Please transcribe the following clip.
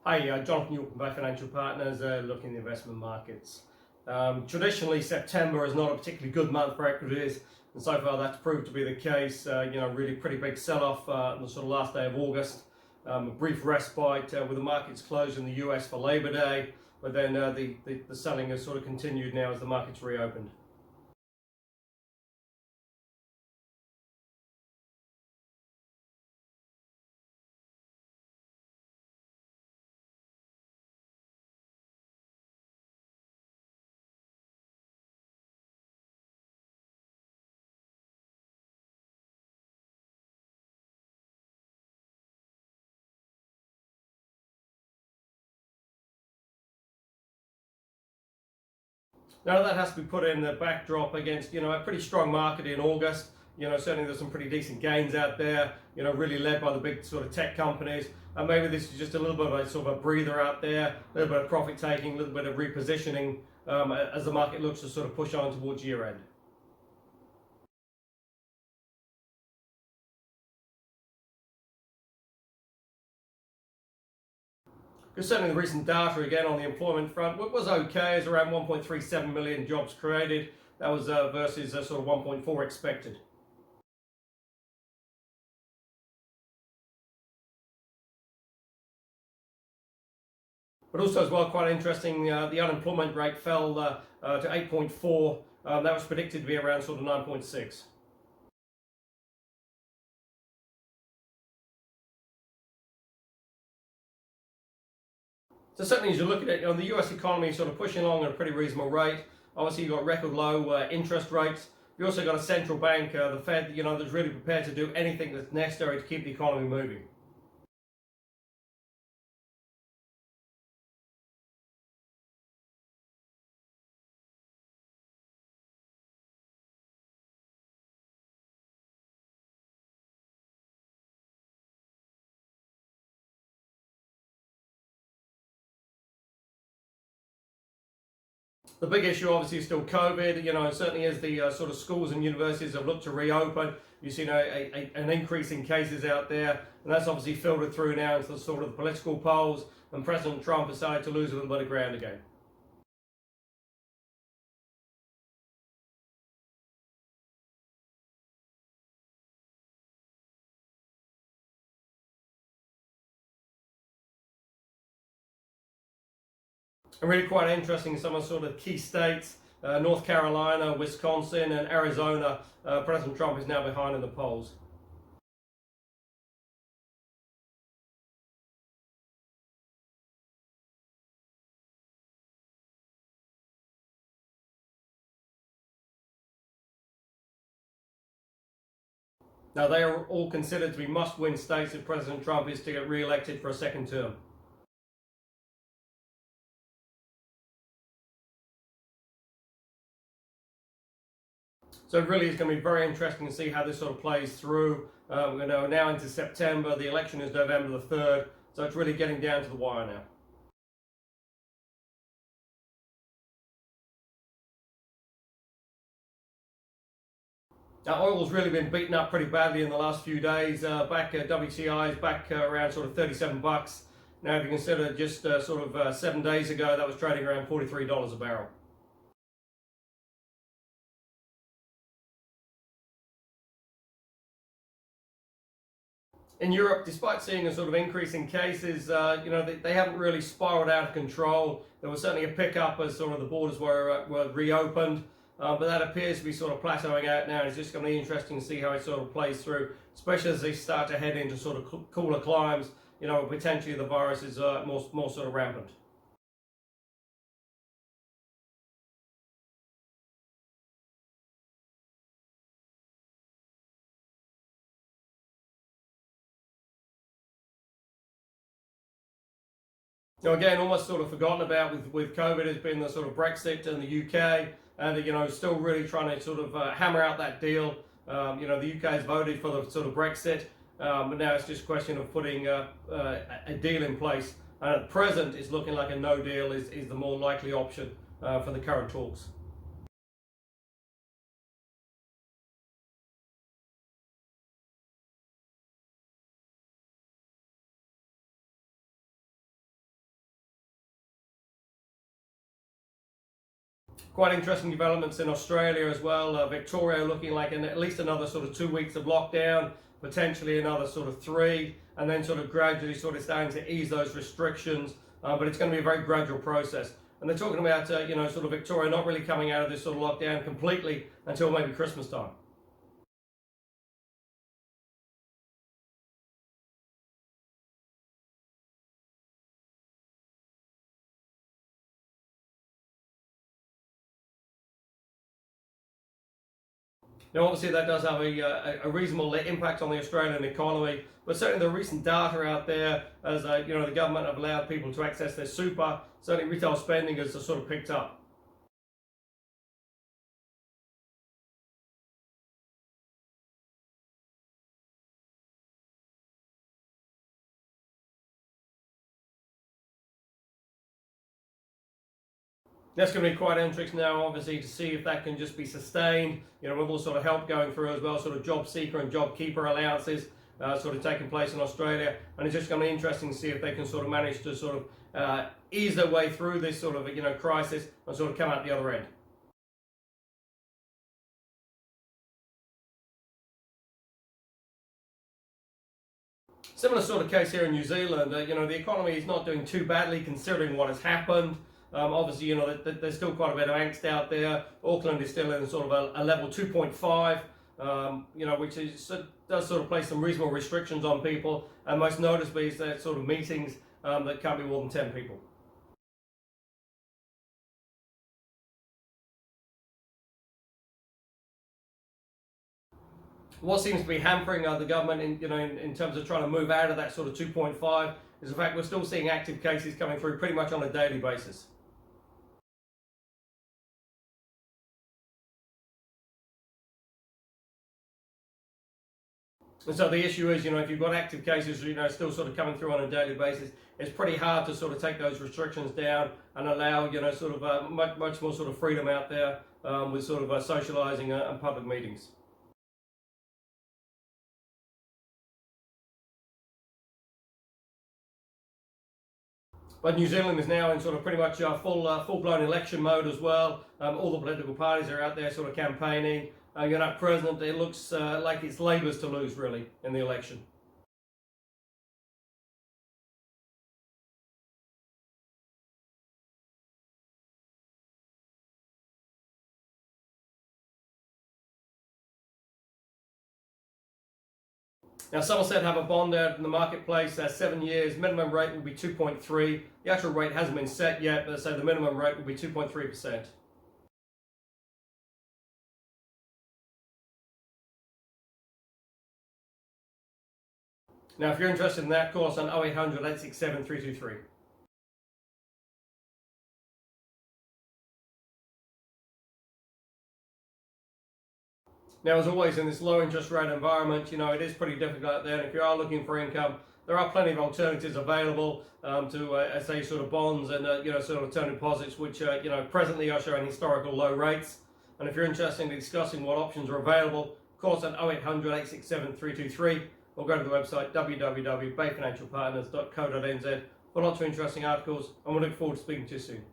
Hi, Jonathan York from Bay Financial Partners, looking at the investment markets. Traditionally, September is not a particularly good month for equities, and so far that's proved to be the case. Really pretty big sell-off on the sort of last day of August. A brief respite with the markets closed in the US for Labor Day, but then the selling has sort of continued now as the markets reopened. Now that has to be put in the backdrop against a pretty strong market in August. Certainly there's some pretty decent gains out there. Really led by the big sort of tech companies. And maybe this is just a little bit of a sort of a breather out there, a little bit of profit taking, a little bit of repositioning as the market looks to sort of push on towards year end. Because certainly the recent data again on the employment front was okay, is around 1.37 million jobs created. That was versus sort of 1.4 expected. But also as well, quite interesting, the unemployment rate fell to 8.4. That was predicted to be around sort of 9.6. So certainly as you look at it, the US economy is sort of pushing along at a pretty reasonable rate. Obviously you've got record low interest rates. You've also got a central bank, the Fed, that's really prepared to do anything that's necessary to keep the economy moving. The big issue obviously is still COVID, certainly as the sort of schools and universities have looked to reopen, you've seen an increase in cases out there, and that's obviously filtered through now into the sort of the political polls, and President Trump decided to lose a little bit of ground again. And really quite interesting, some of the sort of key states, North Carolina, Wisconsin, and Arizona, President Trump is now behind in the polls. Now, they are all considered to be must-win states if President Trump is to get re-elected for a second term. So it really is going to be very interesting to see how this sort of plays through. We're now into September. The election is November the 3rd. So it's really getting down to the wire now. Now, oil's really been beaten up pretty badly in the last few days. WTI is back around sort of 37 bucks. Now, if you consider just 7 days ago, that was trading around $43 a barrel. In Europe, despite seeing a sort of increase in cases, they haven't really spiraled out of control. There was certainly a pickup as sort of the borders were reopened, but that appears to be sort of plateauing out now. It's just going to be interesting to see how it sort of plays through, especially as they start to head into sort of cooler climes. Potentially the virus is more sort of rampant. Again, almost sort of forgotten about with COVID has been the sort of Brexit and the UK, and still really trying to sort of hammer out that deal. The UK has voted for the sort of Brexit, but now it's just a question of putting a deal in place. And at present, it's looking like a no deal is the more likely option for the current talks. Quite interesting developments in Australia as well. Victoria looking like at least another sort of 2 weeks of lockdown, potentially another sort of 3, and then sort of gradually sort of starting to ease those restrictions. But it's going to be a very gradual process. And they're talking about, sort of Victoria not really coming out of this sort of lockdown completely until maybe Christmas time. Now, obviously, that does have a reasonable impact on the Australian economy, but certainly the recent data out there, as the government have allowed people to access their super, certainly retail spending has sort of picked up. That's going to be quite interesting now, obviously, to see if that can just be sustained, with all sort of help going through as well, sort of job seeker and job keeper allowances sort of taking place in Australia. And it's just going to be interesting to see if they can sort of manage to sort of ease their way through this sort of, crisis and sort of come out the other end. Similar sort of case here in New Zealand. The economy is not doing too badly considering what has happened. Obviously, there's still quite a bit of angst out there. Auckland is still in sort of a level 2.5, which does sort of place some reasonable restrictions on people, and most noticeably is that sort of meetings that can't be more than 10 people. What seems to be hampering the government in terms of trying to move out of that sort of 2.5 is the fact we're still seeing active cases coming through pretty much on a daily basis. And so the issue is, if you've got active cases, still sort of coming through on a daily basis, it's pretty hard to sort of take those restrictions down and allow, sort of much more sort of freedom out there with sort of socialising and public meetings. But New Zealand is now in sort of pretty much full-blown election mode as well. All the political parties are out there sort of campaigning. President, it looks like it's Labour's to lose, really, in the election. Now, Somerset have a bond out in the marketplace, 7 years, minimum rate will be 2.3. The actual rate hasn't been set yet, but so the minimum rate will be 2.3%. Now, if you're interested in that, course on 0800 867 323. Now, as always, in this low interest rate environment, it is pretty difficult out there. And if you are looking for income, there are plenty of alternatives available to, say, sort of bonds and, sort of term deposits, which, presently are showing historical low rates. And if you're interested in discussing what options are available, of course, on 0800 867 323, or go to the website www.bayfinancialpartners.co.nz for lots of interesting articles, and we look forward to speaking to you soon.